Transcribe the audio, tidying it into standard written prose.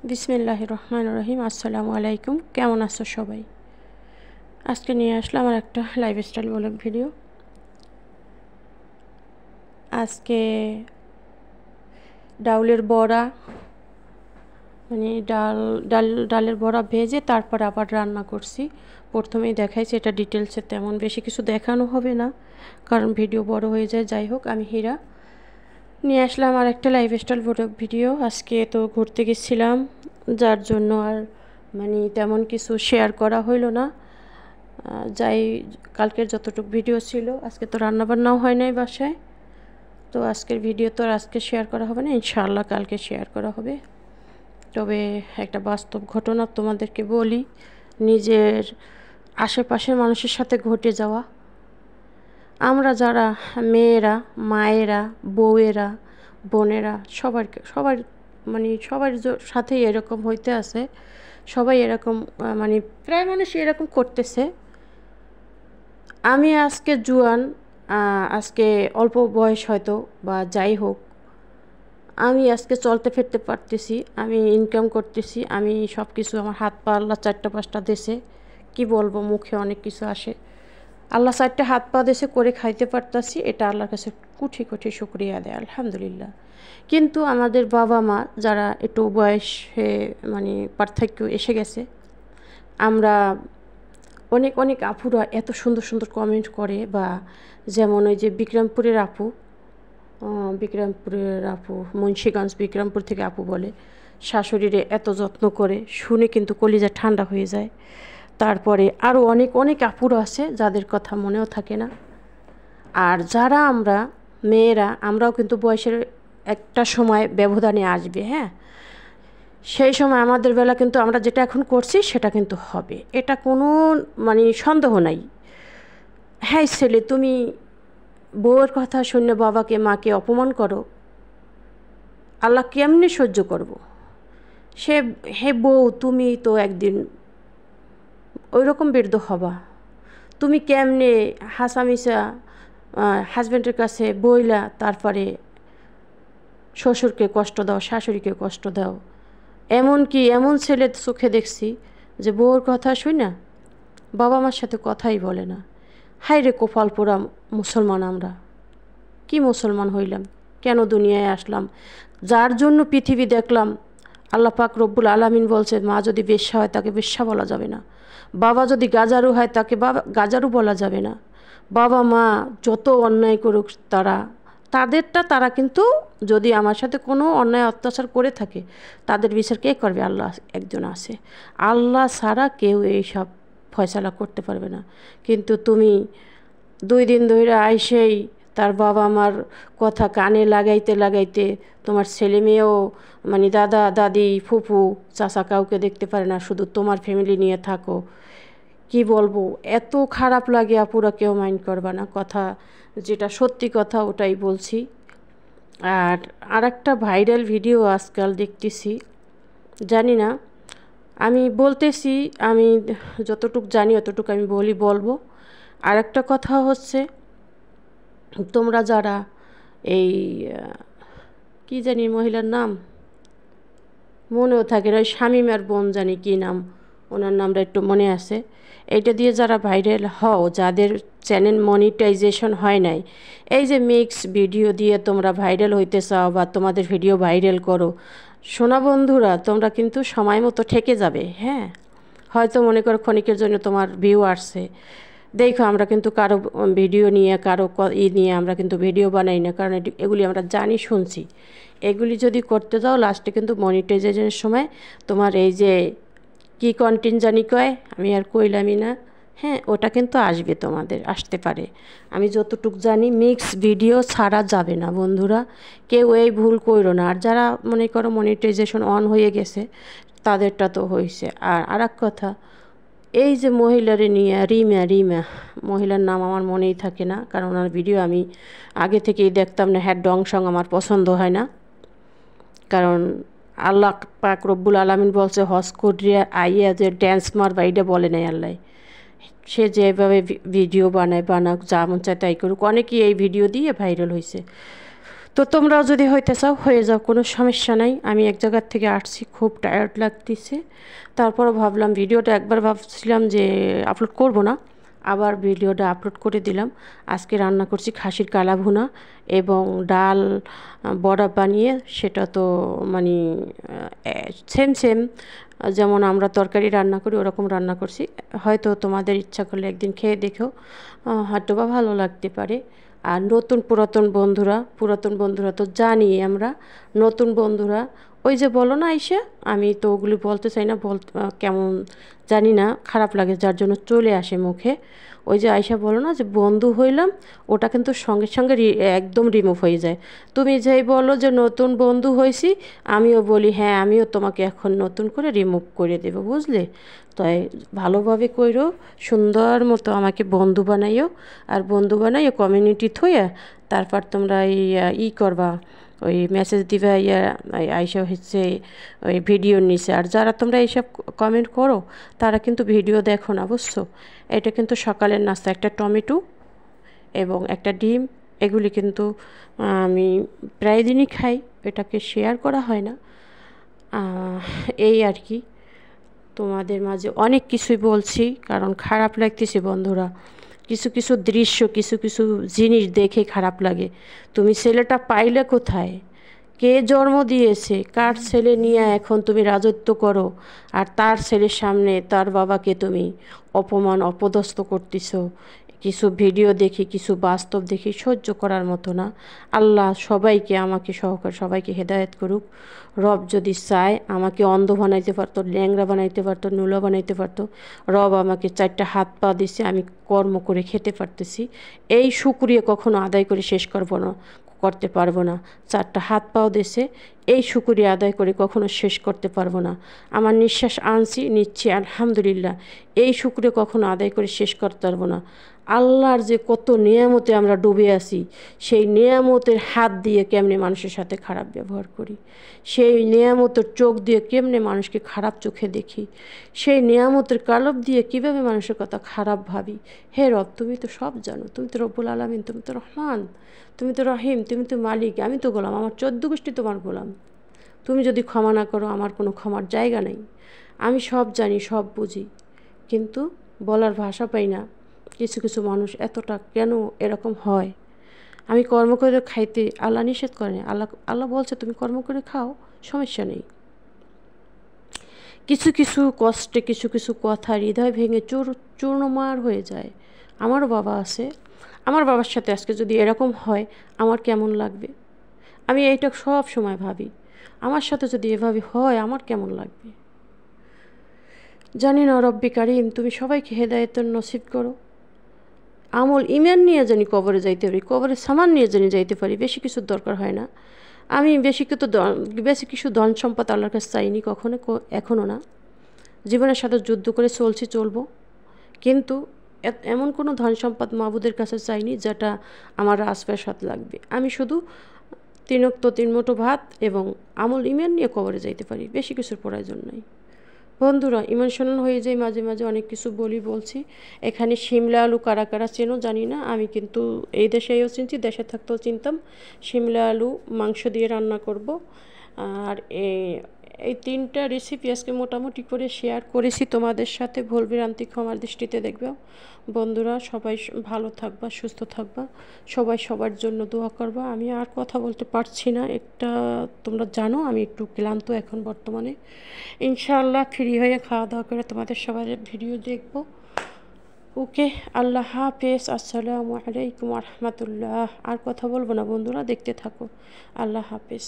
বিসমিল্লাহির রহমানির রহিম। আসসালামু আলাইকুম। কেমন আছো সবাই? আজকে নিয়ে আসলাম আমার একটা লাইফস্টাইল ব্লগ ভিডিও। আজকে ডাউলের বড়া, মানে ডালের বড়া ভেজে তারপর আবার রান্না করছি। প্রথমেই দেখাইছি, এটা ডিটেলসে তেমন বেশি কিছু দেখানো হবে না, কারণ ভিডিও বড় হয়ে যায়। যাই হোক, আমি হীরা নিয়ে আসলাম আর একটা লাইফস্টাইল ব্লগ ভিডিও। আজকে তো ঘুরতে গেছিলাম, যার জন্য আর তেমন কিছু শেয়ার করা হইল না। যাই, কালকের যতটুকু ভিডিও ছিল, আজকে তো রান্নাবান্নাও হয় নাই বাসায়, তো আজকের ভিডিও তো আর আজকে শেয়ার করা হবে না, ইনশাআল্লাহ কালকে শেয়ার করা হবে। তবে একটা বাস্তব ঘটনা তোমাদেরকে বলি, নিজের আশেপাশের মানুষের সাথে ঘটে যাওয়া। আমরা যারা মেয়েরা, মায়েরা, বউয়েরা, বোনেরা, সবার সাথেই এরকম হইতে আছে। সবাই এরকম, প্রায় মানুষ এরকম করতেছে। আমি আজকে জুয়ান, আজকে অল্প বয়স হয়তো বা যাই হোক, আমি আজকে চলতে ফিরতে পারতেছি, আমি ইনকাম করতেছি, আমি সব কিছু, আমার হাত পা আল্লাহ চারটা পাঁচটা দেশে, কি বলবো, মুখে অনেক কিছু আসে। আল্লাহ চারটে হাত পা দেশে করে খাইতে পারতাছি, এটা আল্লাহর কাছে কোটি কোটি শুকরিয়া দেয়, আলহামদুলিল্লাহ। কিন্তু আমাদের বাবা মা যারা একটু বয়সে পার্থক্য এসে গেছে, আমরা অনেক অনেক আপুরা এত সুন্দর সুন্দর কমেন্ট করে, বা যেমন ওই যে বিক্রমপুরের আপু, মুন্সিগঞ্জ বিক্রমপুর থেকে আপু বলে, শাশুড়িরে এত যত্ন করে, শুনে কিন্তু কলিজা ঠান্ডা হয়ে যায়। তারপরে আরও অনেক অনেক আপুরা আছে যাদের কথা মনেও থাকে না। আর যারা আমরা মেয়েরা, আমরাও কিন্তু বয়সের একটা সময় ব্যবধানে আসবে, হ্যাঁ, সেই সময় আমাদের বেলা কিন্তু আমরা যেটা এখন করছি সেটা কিন্তু হবে, এটা কোনো সন্দেহ নাই। হ্যাঁ ছেলে, তুমি বউয়ের কথা শুনে বাবাকে মাকে অপমান করো, আল্লাহ কেমনে সহ্য করব? হে বউ, তুমি তো একদিন ওই রকম বৃদ্ধ হবা। তুমি কেমনে হাসামিসা হাজব্যান্ডের কাছে বইলা তারপরে শ্বশুরকে কষ্ট দাও, শাশুড়িকে কষ্ট দাও। এমনকি এমন ছেলে চোখে দেখছি যে বউর কথা শুই না, বাবা মার সাথে কথাই বলে না। হায় রে কপাল পোড়া মুসলমান আমরা! কি মুসলমান হইলাম? কেন দুনিয়ায় আসলাম? যার জন্য পৃথিবী দেখলাম, আল্লাহ পাক রব্বুল আলামিন বলছে, মা যদি বেশ্যা হয় তাকে বেশ্যা বলা যাবে না, বাবা যদি গাজারু হয় তাকে গাজারু বলা যাবে না। বাবা মা যত অন্যায় করুক, তারা কিন্তু যদি আমার সাথে কোনো অন্যায় অত্যাচার করে থাকে, তাদের বিচার কে করবে? আল্লাহ একজন আছে, আল্লাহ ছাড়া কেউ এইসব ফয়সালা করতে পারবে না। কিন্তু তুমি 2 দিন ধরে আইসেই তার বাবা মার কথা কানে লাগাইতে লাগাইতে, তোমার ছেলে মেয়েও দাদা দাদি ফুফু চাচা কাউকে দেখতে পারে না, শুধু তোমার ফ্যামিলি নিয়ে থাকো। কি বলবো, এত খারাপ লাগে আপুরা, কেউ মাইন্ড করবা না, কথা যেটা সত্যি কথা ওটাই বলছি। আর একটা ভাইরাল ভিডিও আজকাল দেখতেছি, জানি না, আমি বলতেছি, আমি যতটুক জানি অতটুকু আমি বলবো। আর একটা কথা হচ্ছে, তোমরা যারা এই কি জানি মহিলার নাম মনেও থাকে না, ওই শামিমার বোন জানি কি নাম, ওনার নামটা একটু মনে আছে। এইটা দিয়ে যারা ভাইরাল হও, যাদের চ্যানেল মনিটাইজেশন হয় নাই, এই যে মিক্স ভিডিও দিয়ে তোমরা ভাইরাল হইতে চাও বা তোমাদের ভিডিও ভাইরাল করো, সোনা বন্ধুরা, তোমরা কিন্তু সময় মতো ঠেকে যাবে। হ্যাঁ, হয়তো মনে করো ক্ষণিকের জন্য তোমার ভিউ আসছে, দেখো আমরা কিন্তু কারো ভিডিও নিয়ে, কারো নিয়ে আমরা কিন্তু ভিডিও বানাই না, কারণ এগুলি আমরা জানি, শুনছি। এগুলি যদি করতে যাও, লাস্টে কিন্তু মনিটাইজেশনের সময় তোমার এই যে কি কন্টেন্ট জানি কয়, আমি আর কইলামই না, হ্যাঁ, ওটা কিন্তু আসবে, তোমাদের আসতে পারে। আমি যতটুক জানি, মিক্স ভিডিও ছাড়া যাবে না বন্ধুরা, কেউ এই ভুল করো না। আর যারা মনে করো মনিটাইজেশন অন হয়ে গেছে, তাদেরটা তো হয়েছে। আর এক কথা, এই যে মহিলারে নিয়ে রিমা মহিলার নাম আমার মনেই থাকে না, কারণ ওনার ভিডিও আমি আগে থেকেই দেখতাম না। হ্যাঁ, ডং সং আমার পছন্দ হয় না, কারণ আল্লাহ পাক রব্বুল আলামিন বলছে, হজ করিয়া আইয়া যে ড্যান্স মারবা, এইটা বলে নাই আল্লাহ। সে যেভাবে ভিডিও বানাক, যা মন চায় তাই করুক। অনেকেই এই ভিডিও দিয়ে ভাইরাল হয়েছে। তো তোমরাও যদি হইতে চাও হয়ে যাও, কোনো সমস্যা নাই। আমি এক জায়গার থেকে আসছি, খুব টায়ার্ড লাগতেছে, তারপরও ভাবলাম ভিডিওটা একবার ভাবছিলাম যে আপলোড করব না, আবার ভিডিওটা আপলোড করে দিলাম। আজকে রান্না করছি খাসির কালা ভুনা এবং ডাল বড়া বানিয়ে, সেটা তো মানে সেম সেম যেমন আমরা তরকারি রান্না করি ওরকম রান্না করছি। হয়তো তোমাদের ইচ্ছা করলে একদিন খেয়ে দেখো, হয়তো বা ভালো লাগতে পারে। আর পুরাতন বন্ধুরা তো জানি আমরা, নতুন বন্ধুরা ওই যে বলো না আইসা, আমি তো ওগুলি বলতে চাই না, কেমন জানি না, খারাপ লাগে যার জন্য চলে আসে মুখে। ওই যে আয়সা বলো না যে বন্ধু হইলাম, ওটা কিন্তু সঙ্গে সঙ্গে একদম রিমুভ হয়ে যায়। তুমি যেই বলো যে নতুন বন্ধু হয়েছি, আমিও বলি হ্যাঁ আমিও তোমাকে এখন নতুন করে রিমুভ করে দেব, বুঝলে? তাই ভালোভাবে কইরো, সুন্দর মতো আমাকে বন্ধু বানাইও, আর বন্ধু বানাইও কমিউনিটি থইয়া, তারপর তোমরা করবা, ওই মেসেজ দিবা আইসা হচ্ছে ওই ভিডিওর নিচে। আর যারা তোমরা এইসব কমেন্ট করো তারা কিন্তু ভিডিও দেখো না, বুঝছো? এটা কিন্তু সকালের নাস্তা, একটা টমেটো এবং একটা ডিম, এগুলি কিন্তু আমি প্রায় দিনই খাই, এটাকে শেয়ার করা হয় না। এই আর কি, তোমাদের মাঝে অনেক কিছুই বলছি কারণ খারাপ লাগতেছে বন্ধুরা। কিছু কিছু দৃশ্য, কিছু কিছু জিনিস দেখে খারাপ লাগে। তুমি ছেলেটা পাইলে কোথায়? কে জন্ম দিয়েছে? কার ছেলে নিয়ে এখন তুমি রাজত্ব করো, আর তার ছেলের সামনে তার বাবাকে তুমি অপমান অপদস্থ করতেছ। কিছু ভিডিও দেখি, কিছু বাস্তব দেখি, সহ্য করার মতো না। আল্লাহ সবাইকে, আমাকে সহকার সবাইকে হেদায়েত করুক। রব যদি চায় আমাকে অন্ধ বানাইতে পারতো, ল্যাংড়া বানাইতে পারতো, নুলা বানাইতে পারতো। রব আমাকে 4টা হাত পা দিছে, আমি কর্ম করে খেতে পারতেছি। এই শুকরিয়া কখনো আদায় করে শেষ করতে পারবো না। 4টা হাত পাও দিছে, এই শুকরিয়া আদায় করে কখনো শেষ করতে পারবো না। আমার নিঃশ্বাস আনছি, নিচ্ছি, আলহামদুলিল্লাহ, এই শুকরিয়া কখনো আদায় করে শেষ করতে পারবো না। আল্লাহর যে কত নিয়ামতে আমরা ডুবে আছি, সেই নিয়ামতের হাত দিয়ে কেমনে মানুষের সাথে খারাপ ব্যবহার করি, সেই নিয়ামতের চোখ দিয়ে কেমনে মানুষকে খারাপ চোখে দেখি, সেই নিয়ামতের কালব দিয়ে কিভাবে মানুষের কথা খারাপ ভাবি। হে রব, তুমি তো সব জানো, তুমি তো রব্বুল আলামিন, তুমি তো রহমান, তুমি তো রহিম, তুমি তো মালিক, আমি তো গোলাম, আমার 14 গোষ্ঠী তোমার গোলাম। তুমি যদি ক্ষমা না করো আমার কোনো ক্ষমার জায়গা নেই। আমি সব জানি, সব বুঝি, কিন্তু বলার ভাষা পাই না। কিছু কিছু মানুষ এতটা কেন এরকম হয়? আমি কর্ম করে খাইতে আল্লাহ নিষেধ করেন, আল্লাহ বলছে তুমি কর্ম করে খাও, সমস্যা নেই। কিছু কিছু কষ্টে, কিছু কিছু কথা হৃদয় ভেঙে চূর্ণমার হয়ে যায়। আমারও বাবা আছে, আমার বাবার সাথে আজকে যদি এরকম হয় আমার কেমন লাগবে? আমি এইটা সব সময় ভাবি, আমার সাথে যদি এভাবে হয় আমার কেমন লাগবে? জানি না, রব্বি কারিম তুমি সবাইকে হেদায়েতের নসিব করো। আমল ইমান নিয়ে জানি কবরে যাইতে পারি, কবরে সামান নিয়ে জানি যাইতে পারি, বেশি কিছুর দরকার হয় না। আমি বেশি কিছু ধন সম্পদ আল্লাহর কাছে চাইনি কখনো, এখনও না। জীবনের সাথে যুদ্ধ করে চলবো, কিন্তু এমন কোনো ধন সম্পদ মাবুদের কাছে চাইনি যেটা আমার রাজপ্রাসাদ লাগবে। আমি শুধু 3 ওয়াক্ত 3 মুঠো ভাত এবং আমল ইমান নিয়ে কবরে যাইতে পারি, বেশি কিছুর প্রয়োজন নাই। বন্ধুরা, ইমোশনাল হয়ে যায় মাঝে মাঝে, অনেক কিছু বলছি। এখানে শিমলা আলু কারা কারা চেনো জানি না, আমি কিন্তু এই দেশেও চিনছি, দেশে থাকতেও চিনতাম। শিমলা আলু মাংস দিয়ে রান্না করব। আর এই 3টা রেসিপি আজকে মোটামুটি করে শেয়ার করেছি তোমাদের সাথে, ভুল ভ্রান্তি ক্ষমার দৃষ্টিতে দেখবে। বন্ধুরা সবাই ভালো থাকবা, সুস্থ থাকবা, সবাই সবার জন্য দোয়া করবা। আমি আর কথা বলতে পারছি না, তোমরা জানো আমি একটু ক্লান্ত এখন বর্তমানে। ইনশাআল্লাহ ফ্রি হয়ে খাওয়া দাওয়া করে তোমাদের সবার ভিডিও দেখব। ওকে, আল্লাহ হাফেজ, আসসালামু আলাইকুম রহমতুল্লাহ। আর কথা বলবো না বন্ধুরা, দেখতে থাকো। আল্লাহ হাফেজ।